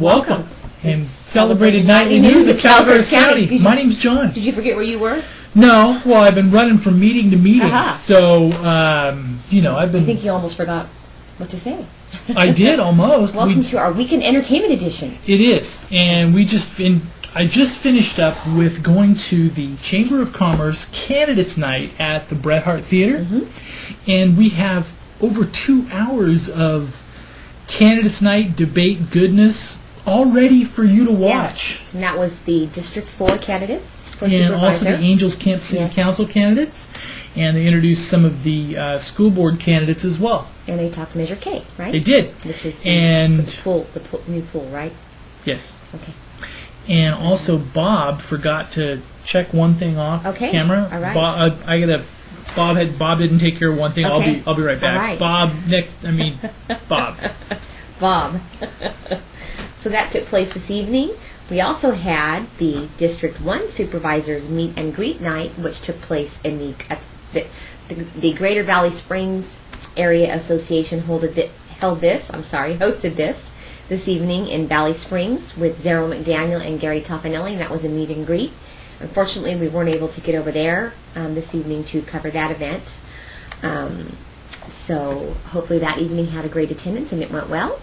welcome. And celebrated nightly news of Calaveras County. My name's John. Did you forget where you were? No. Well, I've been running from meeting to meeting. So, I've been... I think you almost forgot what to say. I did, almost. Welcome to our Weekend Entertainment Edition. It is. And I just finished up with going to the Chamber of Commerce Candidates Night at the Bret Harte Theater. Mm-hmm. And we have over 2 hours of Candidates Night debate goodness all ready for you to watch. Yes. And that was the District 4 candidates for and supervisor. Also the Angels Camp City Council candidates. And they introduced some of the school board candidates as well. And they talked Measure K, right? They did. Which is the new pool, right? Yes. Okay. And also Bob forgot to check one thing off camera. All right. Bob didn't take care of one thing. Okay. I'll be right back. All right. Bob. Bob. So that took place this evening. We also had the District 1 Supervisors Meet and Greet Night, which took place in the Greater Valley Springs Area Association hosted this evening in Valley Springs with Zero McDaniel and Gary Toffanelli, and that was a meet and greet. Unfortunately, we weren't able to get over there this evening to cover that event. So hopefully that evening had a great attendance and it went well.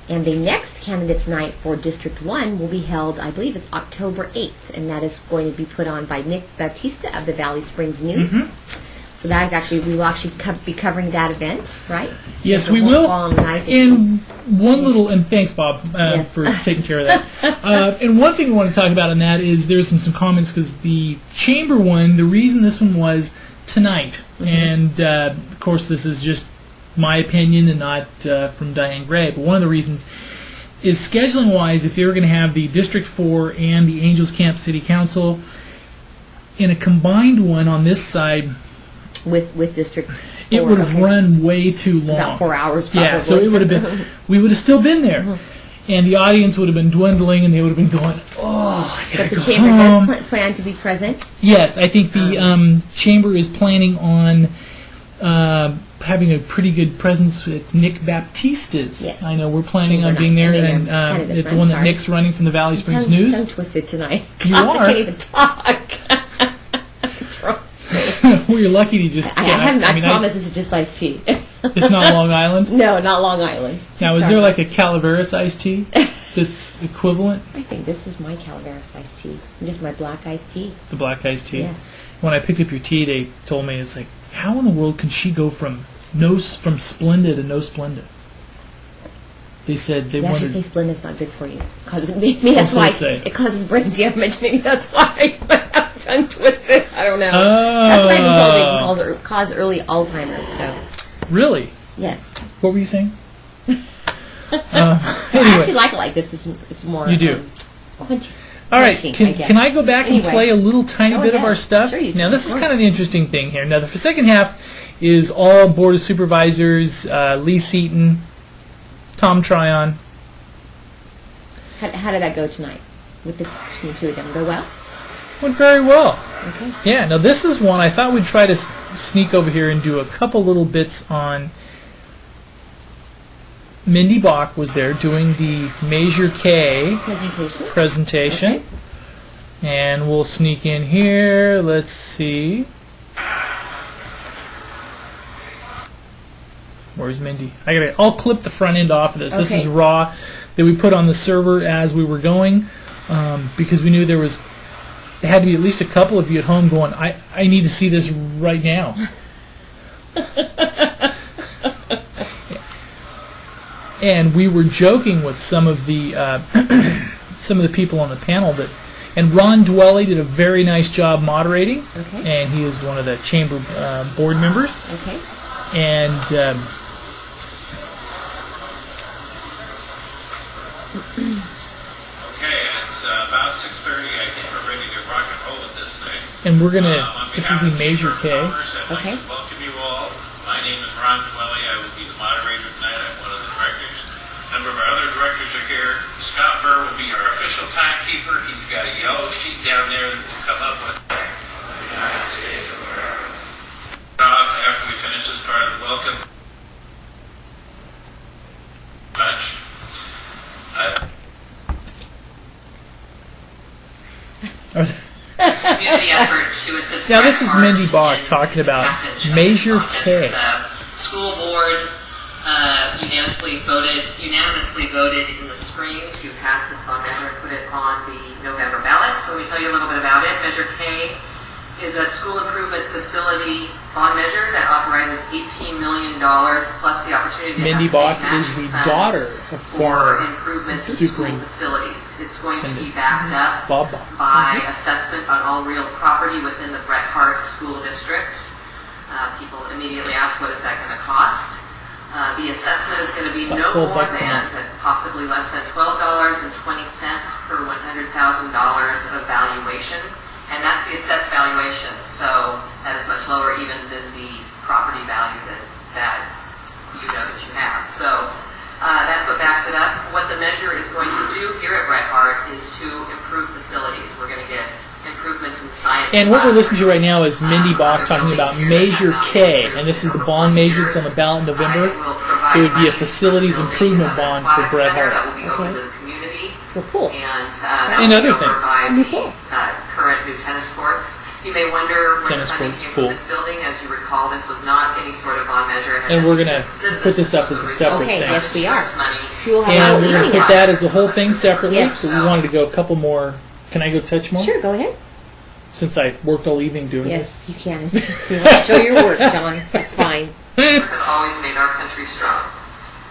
And the next Candidates Night for District 1 will be held, I believe it's October 8th, and that is going to be put on by Nick Baptista of the Valley Springs News. Mm-hmm. So that is we will actually be covering that event, right? Yes, we will. And thanks, Bob, for taking care of that. And one thing we want to talk about on that is there's some comments because the Chamber one, the reason this one was tonight, and of course this is just my opinion and not from Diane Gray, but one of the reasons is scheduling-wise, if they were going to have the District 4 and the Angels Camp City Council in a combined one on this side with District 4, it would have run way too long. About 4 hours, probably. Yeah, so it would have been. We would have still been there, and the audience would have been dwindling, and they would have been going, "Oh, I gotta But the go Chamber home." does plan to be present. Yes, I think the Chamber is planning on having a pretty good presence at Nick Baptista's. Yes. I know we're planning on being there, and at the one that Nick's running from the Valley Springs News. I'm twisted tonight. You I are. can't even talk. What's wrong? Well, you're lucky to just. I promise this is just iced tea. It's not Long Island? No, not Long Island. Now, is there like a Calaveras iced tea that's equivalent? I think this is my Calaveras iced tea. Just my black iced tea. The black iced tea? Yes. When I picked up your tea, they told me, it's like, how in the world can she go from Splenda to no Splenda? They said they wanted... actually say Splenda's not good for you. Maybe that's why it causes brain damage. Maybe that's why I'm tongue twisted. I don't know. Oh. That's what I've been told. It can cause early Alzheimer's. So. Really? Yes. What were you saying? Anyway. I actually like it like this. It's more... You do? Quenching. All right, can I go back and play a little tiny bit of our stuff? Sure you now, can, this is kind of the interesting thing here. Now, the second half is all Board of Supervisors, Lee Seaton, Tom Tryon. How did that go tonight with the two of them? Go well? Went very well. Okay. Yeah, now this is one I thought we'd try to sneak over here and do a couple little bits on. Mindy Bach was there doing the Measure K presentation. Okay. And we'll sneak in here. Let's see. Where's Mindy? I'll clip the front end off of this. Okay. This is raw that we put on the server as we were going because we knew there had to be at least a couple of you at home going, I need to see this right now. And we were joking with some of the people on the panel and Ron Dwelly did a very nice job moderating, and he is one of the chamber board members. Okay. And it's about 6:30. I think we're ready to rock and roll with this thing. And we're gonna. This is the Measure K. Okay. Welcome you all. My name is Ron Dwelly. I will be the moderator tonight. I'm one of the directors. A number of our other directors are here. Scott Burr will be our official timekeeper. He's got a yellow sheet down there that we'll come up with. After we finish this part of the welcome. It's a community effort to assist. Now, this is Brett Mindy Hart Bach in talking about passage of Measure this K. project. The school board unanimously voted in the spring to pass this bond measure and put it on the November ballot. So let me tell you a little bit about it. Measure K is a school improvement facility bond measure that authorizes $18 million plus the opportunity to Mindy have state Bach is matching the funds daughter of for former improvements in school Superintendent facilities. It's going to be backed up Bob Bach. by assessment on all real property within the Brett Hart School District. People immediately ask, what is that going to cost? The assessment is going to be It's no about more $12 a than, month. but possibly less than $12.20 per $100,000 of valuation. And that's the assessed valuation, so that is much lower even than the property value that you know that you have. So that's what backs it up. What the measure is going to do here at Brett Hart is to improve facilities. We're going to get improvements in science. And what we're listening to right now is Mindy Bach other talking about buildings here Measure that have K, not been and this is the used bond for measure that's on the years. ballot in November. I will provide It would be a money facilities for improvement building bond for aquatic Brett center Hart. that will be open Okay. to the community. For pool. And that And will other be over things. by And the pool. current new tennis courts. You may wonder where the Tennis funding courts, came pool. from this building. As you recall, this was not any sort of bond measure. It had And we're nothing gonna to do with citizens. put this up This as a was separate Okay, thing. yes, we are. insurance money. So you'll have And a we're whole going to evening. put that as a whole thing separately, Yeah. so we wanted to go a couple more. Can I go touch more? Sure, go ahead. Since I worked all evening doing Yes, you can. You want to show your work, John. That's fine. this. have always made our country strong.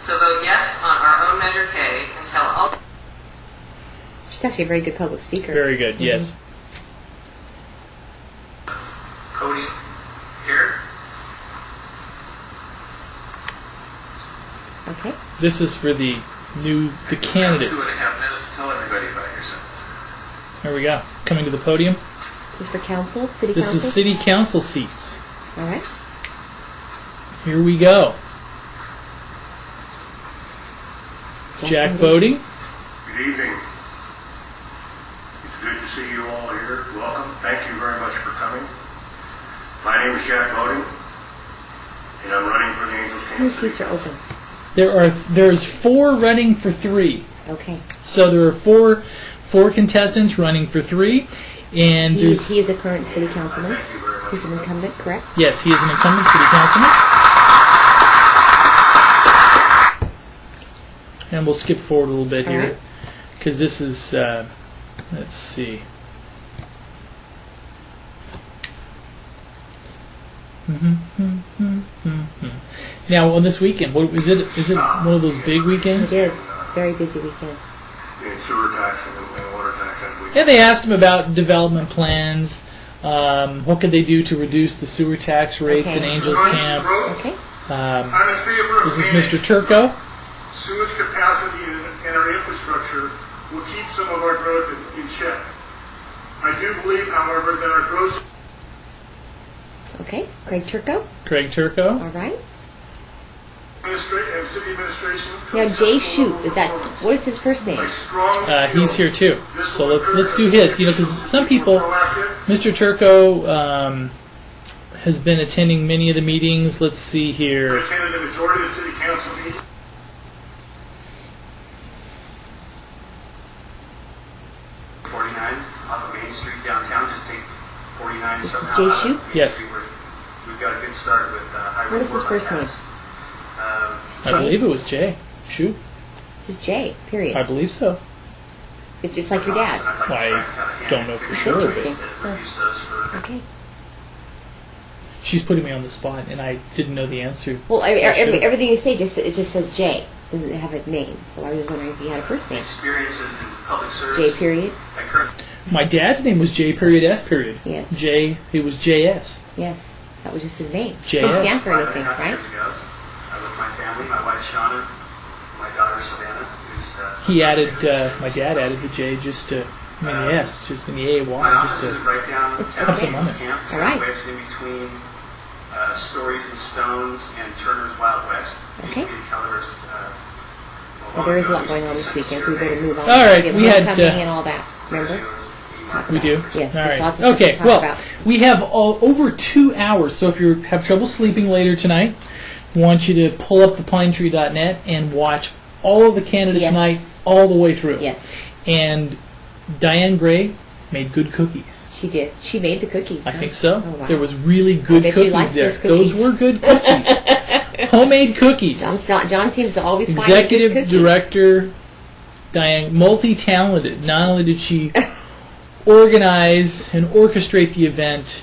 So vote yes on our own Measure K and tell all. She's actually a very good public speaker. Very good, yes. Cody, here. Okay. This is for the candidates. 2.5 minutes. Tell everybody about yourself. There we go. Coming to the podium. This is for council, city This council. is city council seats. All right. Here we go. Jack Bodie. Good evening. It's good to see you all here. Welcome. Thank you very much for coming. My name is Jack Boding, and I'm running for the Angels How many Kansas City seats are Council. open? There's 4 running for 3. Okay. So there are four contestants running for 3, and He there's is a current city councilman. Thank you very much. He's an incumbent, correct? yes, he is an incumbent city councilman. And we'll skip forward a little bit All here right. because this is let's see. Now on this weekend, what is it? Is it one of those big weekends? It is. Very busy weekend. In sewer tax and water tax as we Yeah, they asked him about development plans. What could they do to reduce the sewer tax rates in Okay. Angels Camp? Okay. I'm in favor of This is managing Mr. Turco. sewage capacity in our infrastructure will keep some of our growth in check. I do believe, however, that our growth Okay. Greg Turco. Craig Turco. All right. and city administration. Now Jay Shute. Is that what is his first name? I strongly He's feel here too. this So will let's do occur his. You know, because some people, proactive. Mr. Turco has been attending many of the meetings. Let's see I here. attended the majority of the city council meetings. Off of Main Street downtown, just take 49 This is somehow. Jay out of Shute? Main Yes. Street. We've got a good start with highway What is his work on first that. name? I believe it was Jay. Shoot, Just Jay. Period. I believe so. It's just like your dad. I don't know for sure. Interesting. but Okay. She's putting me on the spot, and I didn't know the answer. Well, should've- everything you say it just says Jay. Doesn't have a name. So I was just wondering if he had a first name. Experiences in public service. J. Period. I currently My dad's name was J. Period S. Period. Yes. J. It was JS. Yes. That was just his name. JS. Didn't stand for 5.5 anything, right? years ago. I with my family, my wife Shauna, my daughter Savannah, who's He added. My dad added the J just to. I mean the S, just in the A my Y, office just is to. right downtown Have some Angels money. Camp, All right. wedged in between Stories and Stones and Turner's Wild West. Okay. Used to be Keller's, Well, there is a lot going on this weekend, so we better move on. All right, Get we had, homecoming and all that. Remember? We do? Yes, All there's right. lots of stuff to Okay, talk well, about. we have over 2 hours, so if you have trouble sleeping later tonight, I want you to pull up the pinetree.net and watch all of the candidates Yes. night all the way through. Yes. And Diane Gray made good cookies. She did. She made the cookies. I think so. Oh, wow. There was really good bet you cookies liked there. those cookies. Those were good cookies. Homemade cookies. John seems to always find Executive good cookies. Director Diane, multi-talented. Not only did she organize and orchestrate the event,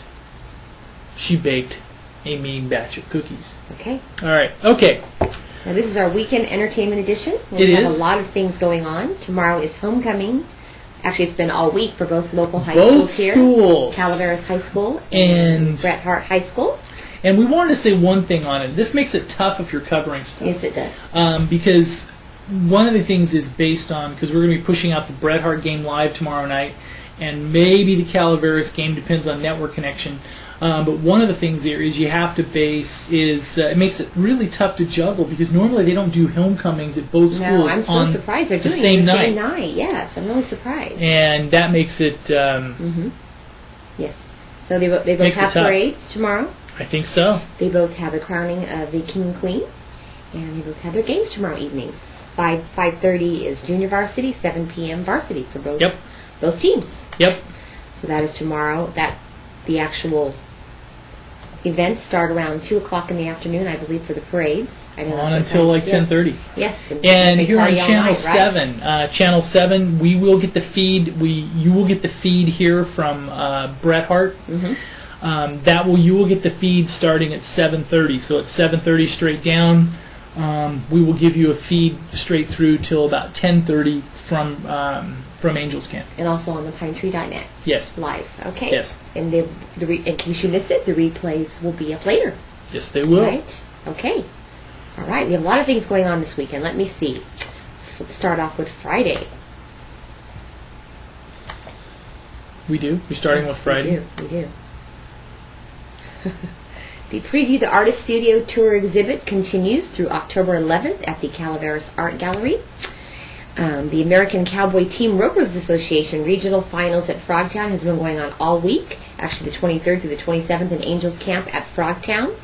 she baked a mean batch of cookies. Okay. All right. Okay. Now this is our weekend entertainment edition. We It have is. a lot of things going on. Tomorrow is homecoming. Actually, it's been all week for both local high Both schools here. schools. Calaveras High School And- Bret Harte High School. And we wanted to say one thing on it. This makes it tough if you're covering stuff. Yes, it does. Because one of the things is based on, because we're going to be pushing out the Bret Harte game live tomorrow night, and maybe the Calaveras game, depends on network connection. But one of the things there is you have to base is it makes it really tough to juggle, because normally they don't do homecomings at both schools No, I'm so on surprised they're the doing same it the night. same night. Yes, I'm really surprised. And that makes it, Yes. So they both Makes it have tough. parades tomorrow. I think so. They both have the crowning of the king and queen, and they both have their games tomorrow evenings. 5:30 is junior varsity, 7 p.m. varsity for both teams. Yep. So that is tomorrow. The actual events start around 2:00 in the afternoon, I believe, for the parades. I know On that's until what like time. 10:30. Yes. And they here on party all Channel night, right? 7, Channel 7, we will get the feed. You will get the feed here from Bret Harte. Mm-hmm. You will get the feed starting at 7:30. So at 7:30 straight down, we will give you a feed straight through till about 10:30 from Angels Camp. And also on the pinetree.net. Yes. Live. Okay. Yes. And in case you missed it, the replays will be up later. Yes, they will. Right? Okay. All right. We have a lot of things going on this weekend. Let me see. Let's start off with Friday. We do. We're starting with Friday. We do. The Preview the Artist Studio Tour exhibit continues through October 11th at the Calaveras Art Gallery. The American Cowboy Team Ropers Association Regional Finals at Frogtown has been going on all week. Actually, the 23rd through the 27th in Angels Camp at Frogtown,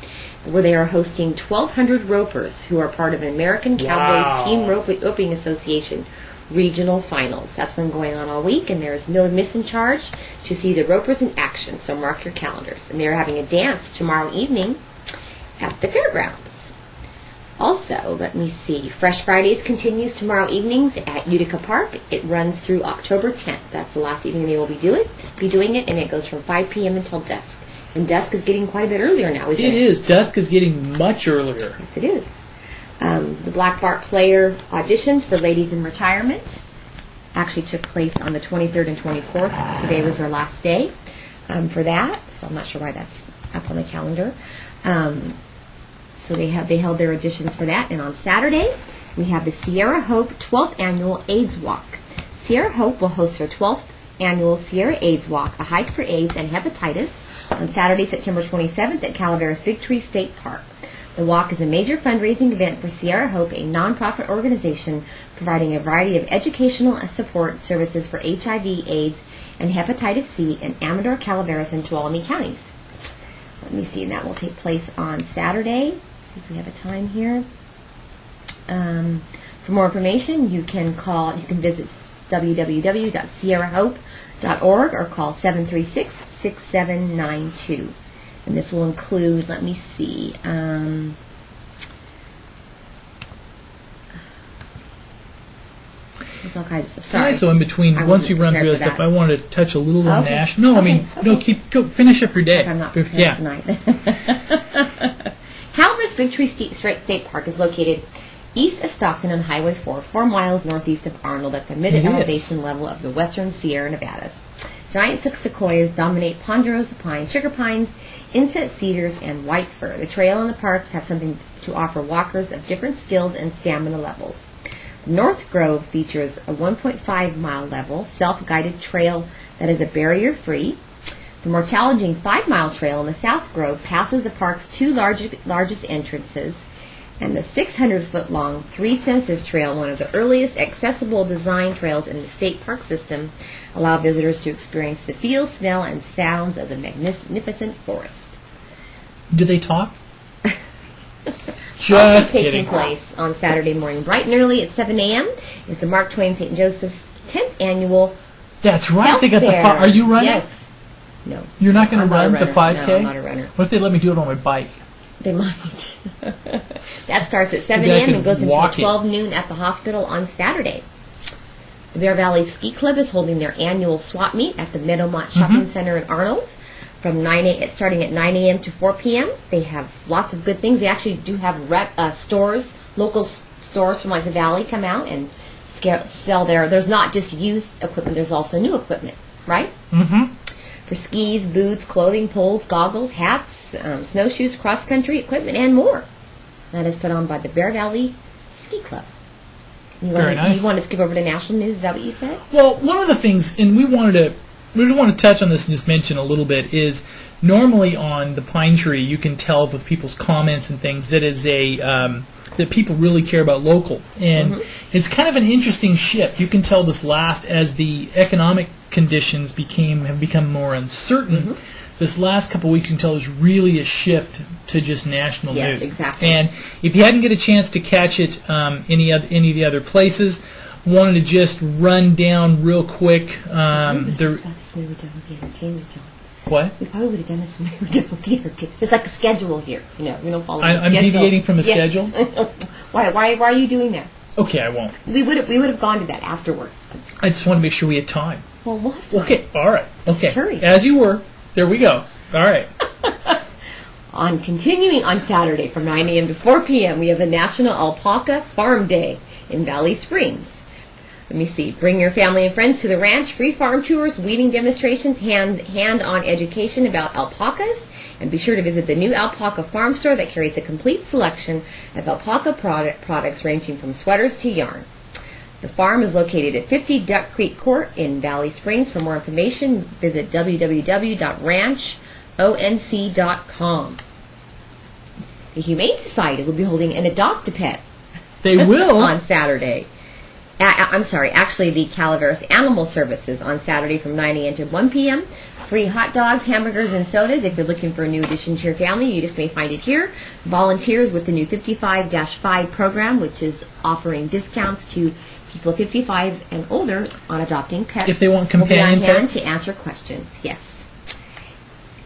where they are hosting 1,200 ropers who are part of an American Cowboys Team Roping Association Regional Finals. That's been going on all week, and there is no admission charge to see the ropers in action, so mark your calendars. And they're having a dance tomorrow evening at the fairgrounds. Also, let me see, Fresh Fridays continues tomorrow evenings at Utica Park. It runs through October 10th. That's the last evening they will be doing it, and it goes from 5 p.m. until dusk. And dusk is getting quite a bit earlier now, isn't it? It is. Dusk is getting much earlier. Yes, it is. The Black Bart Player auditions for Ladies in Retirement actually took place on the 23rd and 24th. Today was their last day for that, so I'm not sure why that's up on the calendar. So they held their auditions for that. And on Saturday, we have the Sierra Hope 12th Annual AIDS Walk. Sierra Hope will host their 12th Annual Sierra AIDS Walk, a hike for AIDS and hepatitis, on Saturday, September 27th at Calaveras Big Tree State Park. The walk is a major fundraising event for Sierra Hope, a nonprofit organization providing a variety of educational and support services for HIV, AIDS, and hepatitis C in Amador, Calaveras, and Tuolumne counties. Let me see, and that will take place on Saturday. Let's see if we have a time here. For more information, you can visit www.sierrahope.org or call 736-6792. And this will include, let me see, there's all kinds of stuff. Sorry. So in between, I once wasn't you run through prepared that for stuff, that. I wanted to touch a little on Okay. national. No, I mean, Okay. no, go finish up your day. I'm not prepared tonight. Calaveras Big Tree State Park is located east of Stockton on Highway 4 miles northeast of Arnold at the mid-elevation level of the western Sierra Nevadas. Giant sequoias dominate ponderosa pines, sugar pines, inset cedars, and white fir. The trail and the parks have something to offer walkers of different skills and stamina levels. The North Grove features a 1.5-mile level, self-guided trail that is a barrier-free. The more challenging 5-mile trail in the South Grove passes the park's two largest entrances, and the 600-foot-long Three Senses Trail, one of the earliest accessible design trails in the state park system, allow visitors to experience the feel, smell, and sounds of the magnificent forest. Do they talk? Also Just taking kidding. place on Saturday morning, bright and early at 7 a.m., is the Mark Twain St. Joseph's 10th Annual That's right. health They got the. fair. Are you running? Yes. No. You're not going I'm to not a run the runner. 5K? No, I'm not a runner. What if they let me do it on my bike? They might. That starts at 7 Maybe I a.m. could and goes until walk it. 12 noon at the hospital on Saturday. The Bear Valley Ski Club is holding their annual swap meet at the Meadowmont Shopping Center in Arnold from starting at 9 a.m. to 4 p.m. They have lots of good things. They actually do have stores, local stores from like the Valley come out and sell there. There's not just used equipment, there's also new equipment, right? Mm-hmm. For skis, boots, clothing, poles, goggles, hats, snowshoes, cross-country equipment, and more. That is put on by the Bear Valley Ski Club. Very nice. You want to skip over to national news? Is that what you said? Well, one of the things, and we just want to touch on this and just mention a little bit, is normally on the pine tree you can tell with people's comments and things that is that people really care about local, and it's kind of an interesting shift. You can tell this as the economic conditions have become more uncertain. This last couple of weeks, you can tell there's really a shift to just national news. Yes, exactly. And if you hadn't get a chance to catch it any of the other places, wanted to just run down real quick. We probably would have done this when we were done with the entertainment, John. What? We probably would have done this when we were done with the entertainment. There's like a schedule here. We don't follow the I'm schedule. deviating from the Yes. schedule? Why are you doing that? Okay, I won't. We would have gone to that afterwards. I just want to make sure we had time. Well, we'll have to. Okay, all right. Okay, Hurry. as you were. There we go. All right. Continuing on Saturday from 9 a.m. to 4 p.m., we have the National Alpaca Farm Day in Valley Springs. Let me see. Bring your family and friends to the ranch. Free farm tours, weeding demonstrations, hand-on education about alpacas, and be sure to visit the new Alpaca Farm Store that carries a complete selection of alpaca products ranging from sweaters to yarn. The farm is located at 50 Duck Creek Court in Valley Springs. For more information, visit www.ranchonc.com. The Humane Society will be holding an Adopt-A-Pet They will. on Saturday. Actually the Calaveras Animal Services on Saturday from 9 a.m. to 1 p.m. Free hot dogs, hamburgers, and sodas. If you're looking for a new addition to your family, you just may find it here. Volunteers with the new 55-5 program, which is offering discounts to people 55 and older on adopting pets. If they want will be on companion hand pets? to answer questions. Yes.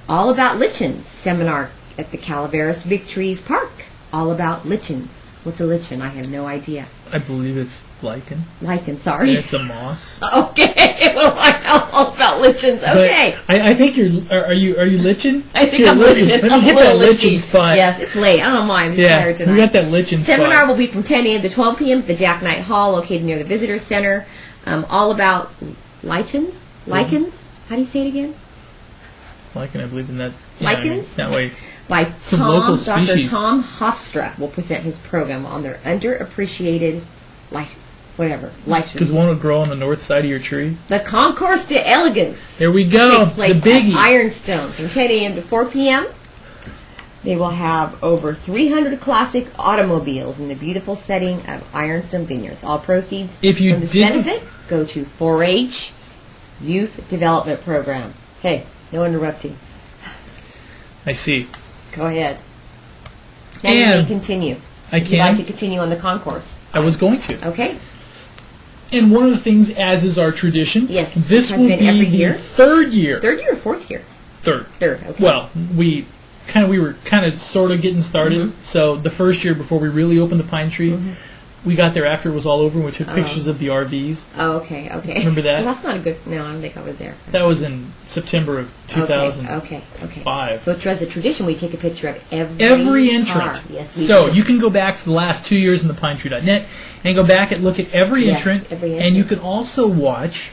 All About Lichens seminar at the Calaveras Big Trees Park. All About Lichens. What's a lichen? I have no idea. I believe it's lichen. Lichen, sorry. It's a moss. Okay, well, I know all about lichens. Okay. But I think are you lichen? I think Here, I'm let me- lichen. Let I'm me a get little that lichen lichy. spot. Yes, it's late. I don't mind. I'm just tired tonight. we got that lichen Seminar spot. will be from 10 a.m. to 12 p.m. at the Jack Knight Hall, located near the Visitor Center. All about lichens? Lichens? How do you say it again? Lichen, I believe in that. Lichens? That way. By Some local Dr. species. Tom Hofstra will present his program on their underappreciated lichens. Because one would grow on the north side of your tree. The Concourse de Elegance. There we go. Takes place The biggie. at Ironstone from 10 a.m. to 4 p.m. They will have over 300 classic automobiles in the beautiful setting of Ironstone Vineyards. All proceeds If you from this didn't- benefit go to 4-H Youth Development Program. Hey, no interrupting. I see. Go ahead. Now you And may continue. I If you'd like to can. continue on the concourse. I was going to. Okay. And one of the things, as is our tradition, Yes, this has will been be every the year. third year. Third year or fourth year? Third. Third, okay. Well, we were kind of sort of getting started. Mm-hmm. So the first year before we really opened the pine tree, we got there after it was all over and we took pictures of the RVs. Oh, okay, okay. Remember that? Well, that's not a good... No, I don't think I was there. That was in September of 2005. Okay. So it was a tradition. We take a picture of every Every car. entrant. Yes, we So do. you can go back for the last 2 years in the pinetree.net and go back and look at every Yes, entrant. every And you entrant. can also watch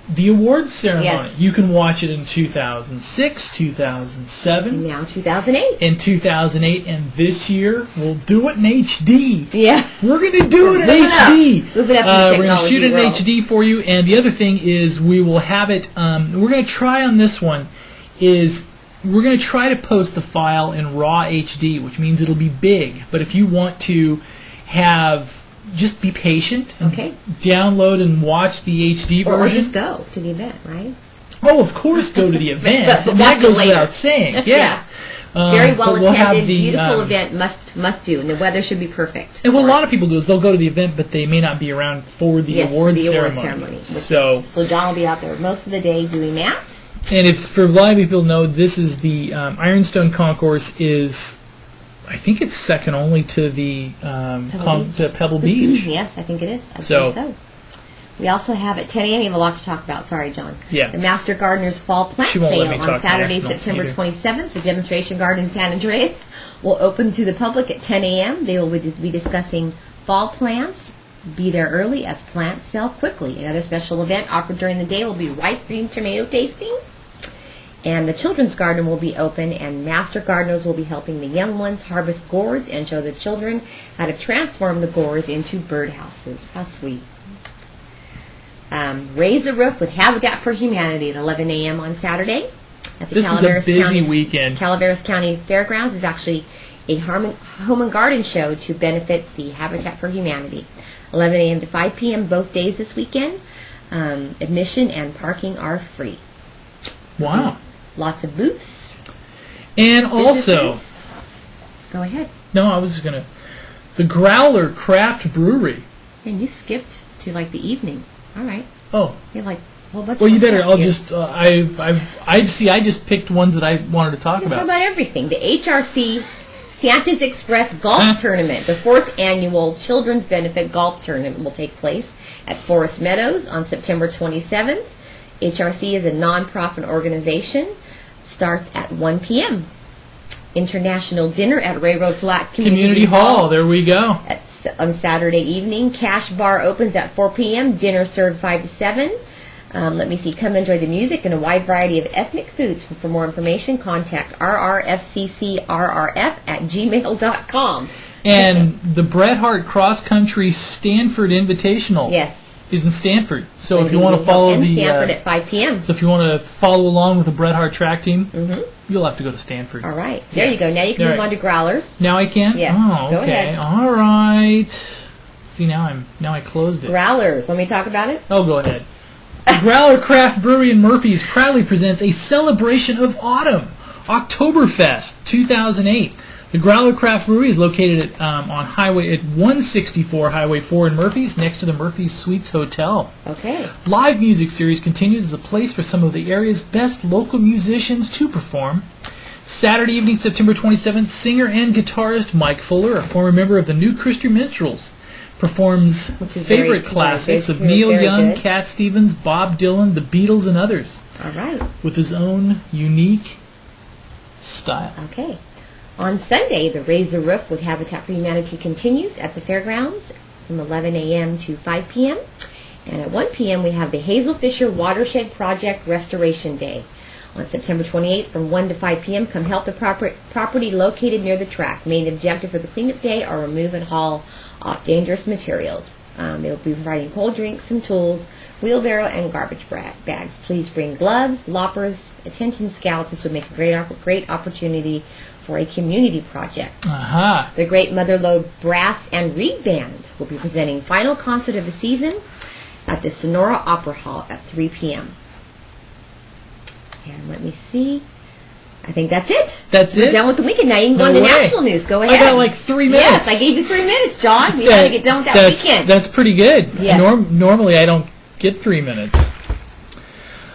the awards ceremony. Yes. You can watch it in 2006, 2007, And now 2008. in 2008, and this year we'll do it in HD. Yeah. We're going to do it in Move it up. HD. Move it up to the We're going to technology shoot it in world. HD for you. And the other thing is we will have it, we're going to try on this one, is we're going to try to post the file in raw HD, which means it'll be big. But if you want to just be patient and Okay. download and watch the HD Or version. just go to the event, right? Oh, of course, go to the event. But And that watch it goes later. without saying. Yeah. Yeah. Very well but we'll have attended, the, beautiful event, must do, and the weather should be perfect. And what a lot of people do is they'll go to the event, but they may not be around for the awards ceremony. So John will be out there most of the day doing that. And if for a lot of people know, this is the Ironstone Concourse is, I think it's second only to the to Pebble Beach. Yes, I think it is. I So- think so. We also have at 10 a.m. We have a lot to talk about. Sorry, John. Yeah. The Master Gardener's Fall Plant She won't let Sale me talk on Saturday, national September either. 27th. The demonstration garden in San Andreas will open to the public at 10 a.m. They will be discussing fall plants. Be there early as plants sell quickly. Another special event offered during the day will be ripe green tomato tasting. And the children's garden will be open, and master gardeners will be helping the young ones harvest gourds and show the children how to transform the gourds into birdhouses. How sweet. Raise the Roof with Habitat for Humanity at 11 a.m. on Saturday. At the This is a busy weekend. Calaveras County Fairgrounds is actually a home and garden show to benefit the Habitat for Humanity. 11 a.m. to 5 p.m. both days this weekend. Admission and parking are free. Wow. Lots of booths. And also, Businesses. Go ahead. no, I was just going to, the Growler Craft Brewery. And you skipped to like the evening. All right. Oh, You have like a whole bunch well, of you better, stuff I'll here. just, I just picked ones that I wanted to talk We'll talk about. about everything. The HRC Santa's Express Golf Tournament, the 4th annual Children's Benefit Golf Tournament, will take place at Forest Meadows on September 27th. HRC is a nonprofit organization. Starts at 1 p.m. International dinner at Railroad Flat Community Hall, there we go. on Saturday evening. Cash bar opens at 4 p.m. Dinner served 5 to 7. Let me see. Come enjoy the music and a wide variety of ethnic foods. For more information, contact rrfccrrf@gmail.com. And the Bret Hart Cross Country Stanford Invitational Yes. is in Stanford. So if you want to follow in the, Stanford at 5 p.m. so if you want to follow along with the Bret Hart track team, you'll have to go to Stanford. All right. There Yeah. you go. Now you can All move right. on to growlers. Now I can. Yes. Oh, Go okay. ahead. All right. See, now I closed it. Growlers. Want me to talk about it? Oh, go ahead. The Growler Craft Brewery in Murphy's proudly presents a celebration of autumn, Oktoberfest 2008. The Growler Craft Brewery is located at 164 Highway 4 in Murphy's, next to the Murphy's Suites Hotel. Okay. Live music series continues as a place for some of the area's best local musicians to perform. Saturday evening, September 27th, singer and guitarist Mike Fuller, a former member of the New Christian Minstrels, performs Which is favorite very- classics of very Neil good. Young, Cat Stevens, Bob Dylan, the Beatles, and others, All right. with his own unique style. Okay. On Sunday, the Raise the Roof with Habitat for Humanity continues at the fairgrounds from 11 a.m. to 5 p.m. And at 1 p.m. we have the Hazel Fisher Watershed Project Restoration Day. On September 28th from 1 to 5 p.m. come help the property located near the track. Main objective for the cleanup day are remove and haul off dangerous materials. They will be providing cold drinks and tools, wheelbarrow and garbage bags. Please bring gloves, loppers, attention scouts. This would make a great opportunity for a community project. Aha. The Great Motherlode Brass and Reed Band will be presenting final concert of the season at the Sonora Opera Hall at 3 p.m. And let me see. I think that's it. That's We're it? done with the weekend. Now you can go No on to way. national news. Go ahead. I got like 3 minutes. Yes, I gave you 3 minutes, John. We got to get done with that that's, weekend. That's pretty good. Yes. Normally I don't get 3 minutes.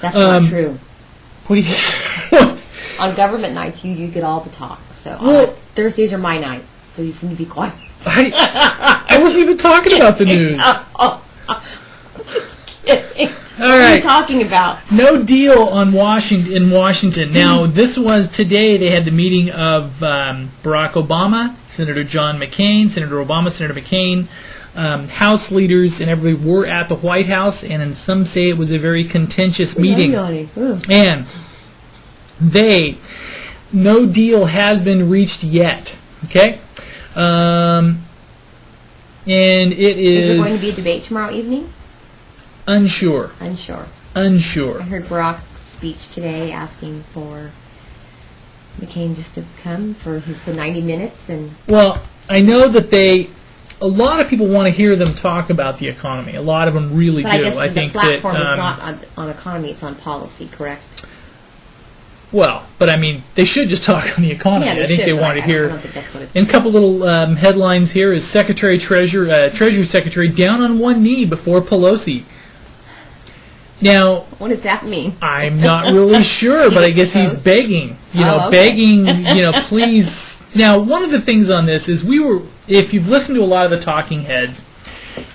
That's not true. What do you... On government nights, you get all the talk. So Well- Thursdays are my night. So you just need to be quiet. I wasn't even talking about the news. Kidding. All What are you right. talking about? No deal on Washington. Now, this was today. They had the meeting of Barack Obama, Senator John McCain, Senator Obama, Senator McCain, House leaders, and everybody were at the White House. And some say it was a very contentious meeting. And no deal has been reached yet. Okay, and it Is there going to be a debate tomorrow evening? unsure. Unsure. Uh, I heard Barack's speech today asking for McCain just to come for the 90 minutes. And Well, I know that a lot of people want to hear them talk about the economy. A lot of them really but do. I guess the think platform that, is not on economy, it's on policy, correct? Well, but I mean, they should just talk on the economy. Yeah, they I think should, they but want to I hear. don't think that's what it's And a couple little headlines here is Treasury Secretary down on one knee before Pelosi. Now, What does that mean? I'm not really sure, but I guess he's begging. Okay. Begging, please. Now, one of the things on this is if you've listened to a lot of the talking heads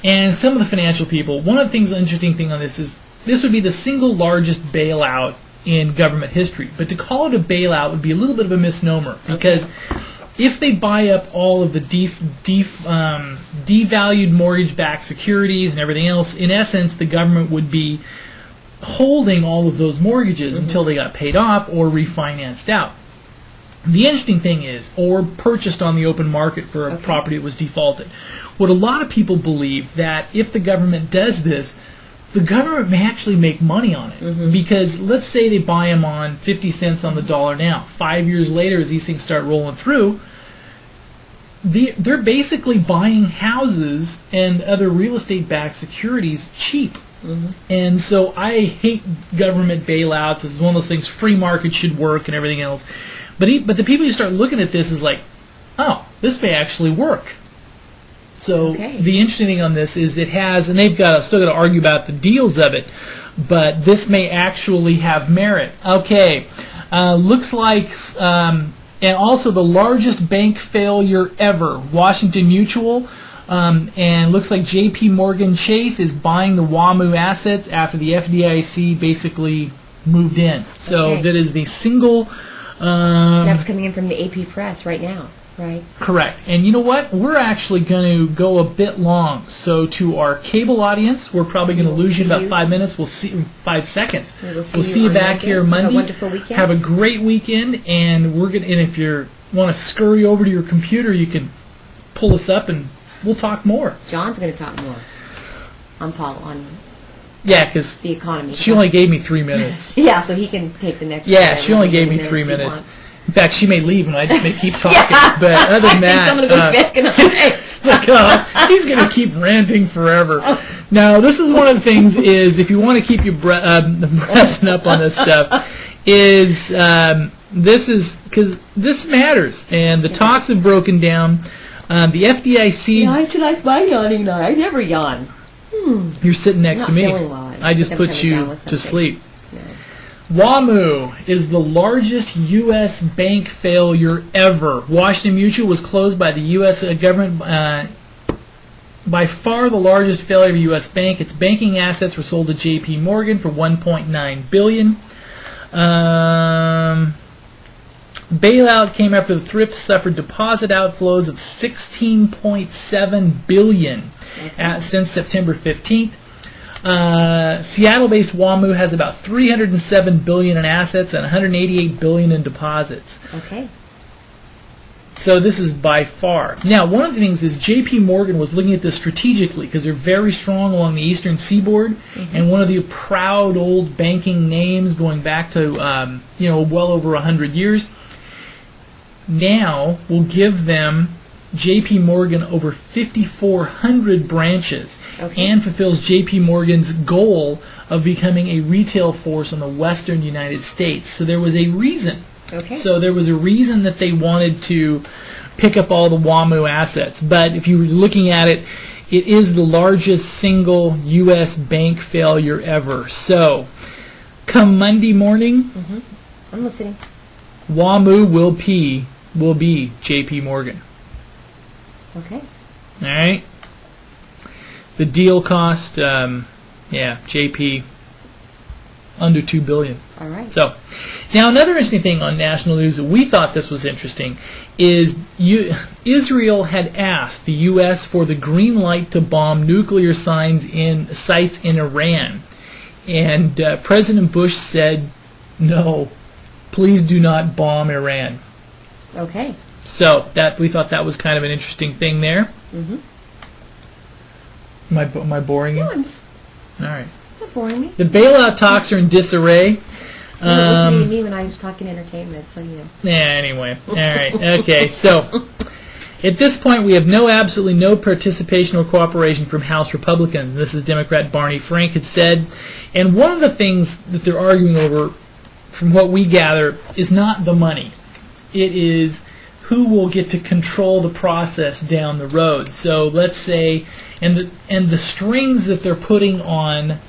and some of the financial people, one of the things, interesting thing on this is this would be the single largest bailout in government history. But to call it a bailout would be a little bit of a misnomer because if they buy up all of the devalued mortgage-backed securities and everything else, in essence, the government would be holding all of those mortgages until they got paid off or refinanced out. The interesting thing is, or purchased on the open market for a property that was defaulted. What a lot of people believe that if the government does this, the government may actually make money on it. Because let's say they buy them on 50 cents on the dollar now. 5 years later, as these things start rolling through, they're basically buying houses and other real estate-backed securities cheap. And so I hate government bailouts. This is one of those things, free market should work and everything else. But the people who start looking at this is like, oh, this may actually work. So the interesting thing on this is it has, and they've still got to argue about the deals of it, but this may actually have merit. Looks like, and also the largest bank failure ever, Washington Mutual. And looks like J.P. Morgan Chase is buying the WAMU assets after the FDIC basically moved in. So that is the single... That's coming in from the AP Press right now, right? Correct. And you know what? We're actually going to go a bit long. So to our cable audience, we're probably going to lose you in about 5 minutes. We'll see 5 seconds. We'll see you back here Monday. Have a wonderful weekend. Have a great weekend. And if you want to scurry over to your computer, you can pull us up and we'll talk more. John's going to talk more on Paul on because the economy. She only gave me 3 minutes. Yeah, so he can take the next. Yeah, she only gave me 3 minutes. In fact, she may leave and I just may keep talking. But other than that, I'm going to go back and he's going to keep ranting forever. Now, this is one of the things is if you want to keep your breasting up on this stuff, is this is because this matters and the talks have broken down. The FDIC. Why should I my yawning now? I never yawn. You're sitting next to me. Well. I just put you to sleep. No. WAMU is the largest U.S. bank failure ever. Washington Mutual was closed by the U.S. government. By far the largest failure of a U.S. bank. Its banking assets were sold to J.P. Morgan for $1.9 billion. Bailout came after the thrift suffered deposit outflows of $16.7 billion since September 15th. Seattle-based WAMU has about $307 billion in assets and $188 billion in deposits. So this is by far. Now, one of the things is J.P. Morgan was looking at this strategically because they're very strong along the eastern seaboard, and one of the proud old banking names going back to well over 100 years. Now will give them J.P. Morgan over 5,400 branches and fulfills J.P. Morgan's goal of becoming a retail force in the western United States. So there was a reason. So there was a reason that they wanted to pick up all the WAMU assets. But if you were looking at it, it is the largest single U.S. bank failure ever. So come Monday morning, I'm listening. WAMU will be J.P. Morgan. All right. The deal cost, J.P. under $2 billion. All right. So, now another interesting thing on national news that we thought this was interesting is Israel had asked the U.S. for the green light to bomb nuclear sites in Iran, and President Bush said, "No, please do not bomb Iran." So we thought that was kind of an interesting thing there. Am I boring you? No, I'm just all right. not boring me. The bailout talks are in disarray. You were listening to me when I was talking entertainment, so you know. Anyway, all right, okay. So at this point, we have absolutely no participation or cooperation from House Republicans. This is Democrat Barney Frank had said, and one of the things that they're arguing over from what we gather, is not the money. It is who will get to control the process down the road. So let's say, and the strings that they're putting on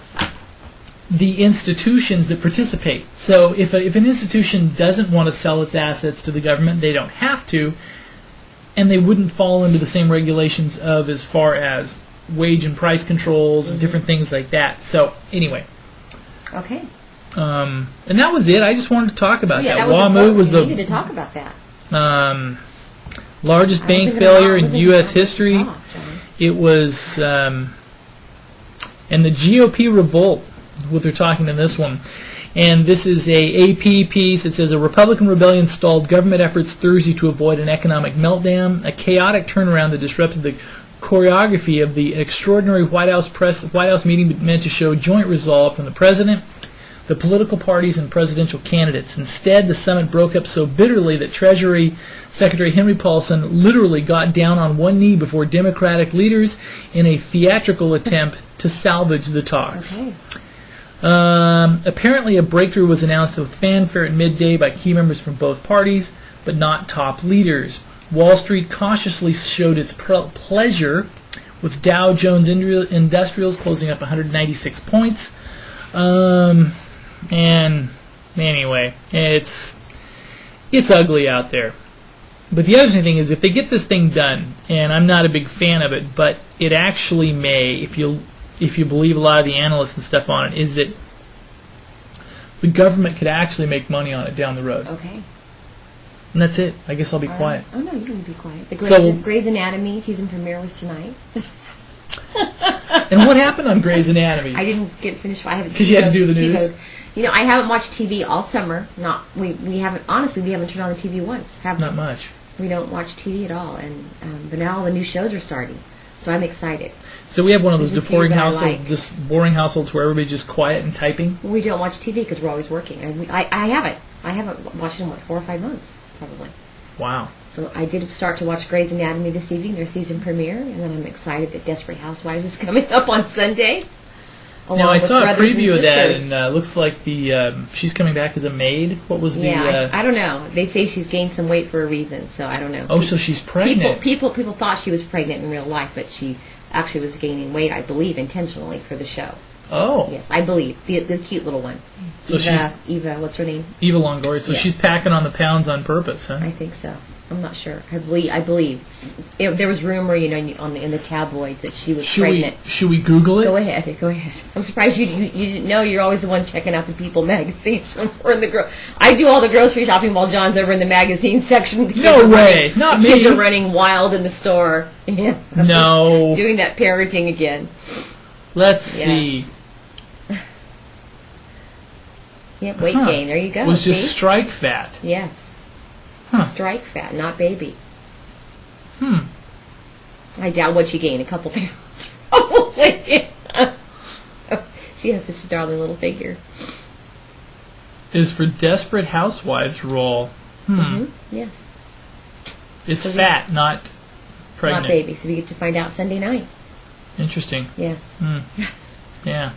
the institutions that participate. So if an institution doesn't want to sell its assets to the government, they don't have to, and they wouldn't fall into the same regulations of as far as wage and price controls and different things like that. So anyway. Okay. And that was it. I just wanted to talk about that. That was WAMU was we needed to talk about that. Largest bank failure in U.S. history. It was, and the GOP revolt, what they're talking in this one. And this is a AP piece. It says, a Republican rebellion stalled government efforts Thursday to avoid an economic meltdown. A chaotic turnaround that disrupted the choreography of the extraordinary White House meeting meant to show joint resolve from the president, the political parties, and presidential candidates. Instead, the summit broke up so bitterly that Treasury Secretary Henry Paulson literally got down on one knee before Democratic leaders in a theatrical attempt to salvage the talks. Okay. Apparently, a breakthrough was announced with fanfare at midday by key members from both parties, but not top leaders. Wall Street cautiously showed its pleasure, with Dow Jones Industrials closing up 196 points. And anyway, it's ugly out there. But the other thing is, if they get this thing done, and I'm not a big fan of it, but it actually may, if you believe a lot of the analysts and stuff on it, is that the government could actually make money on it down the road. Okay. And that's it. I guess I'll be All quiet. right. Oh, no, you don't be quiet. The Grey's Anatomy season premiere was tonight. And what happened on Grey's Anatomy? I didn't get finished. Because you had to do the news? You know, I haven't watched TV all summer. We haven't turned on the TV once, have we? Not much. We don't watch TV at all. And but now all the new shows are starting. So I'm excited. So we have one of those There's a few boring that I households, like. just boring households where everybody's just quiet and typing. We don't watch TV because we're always working. And I haven't watched it in, 4 or 5 months, probably. Wow. So I did start to watch Grey's Anatomy this evening, their season premiere, and then I'm excited that Desperate Housewives is coming up on Sunday. Now I saw a preview of that, and and looks like the she's coming back as a maid. What was the? Yeah, I don't know. They say she's gained some weight for a reason, so I don't know. Oh, so she's pregnant. People thought she was pregnant in real life, but she actually was gaining weight, I believe, intentionally for the show. Oh. Yes, I believe the cute little one. So Eva, what's her name? Eva Longoria. So yes. She's packing on the pounds on purpose, huh? I think so. I'm not sure. I believe. There was rumor, in the tabloids that she was pregnant. Should we Google it? Go ahead. I'm surprised you didn't know. You're always the one checking out the People magazines when we're in the I do all the grocery shopping while John's over in the magazine section. No way, not me. Kids are running wild in the store. Yeah. No. Doing that parenting again. Let's see. Yeah, weight gain. There you go. Was just strike fat. Yes. Huh. Strike fat, not baby. I doubt what she gained. A couple pounds, probably. She has such a darling little figure. Is for Desperate Housewives role. Yes. It's so fat, not pregnant. Not baby. So we get to find out Sunday night. Interesting. Yes. Yeah.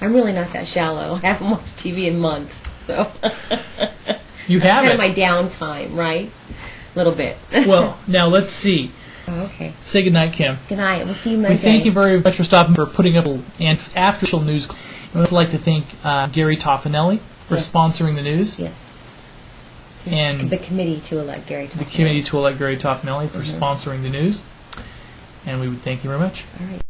I'm really not that shallow. I haven't watched TV in months, so. You have kind it. of my downtime, right? A little bit. Well, now let's see. Oh, okay. Say goodnight, Kim. Good night. We'll see you Monday. We thank you very much for stopping, for putting up and after news. I'd also like to thank Gary Toffanelli for sponsoring the news. Yes. And the committee to elect Gary Toffanelli. The committee to elect Gary Toffanelli for sponsoring the news. And we would thank you very much. All right.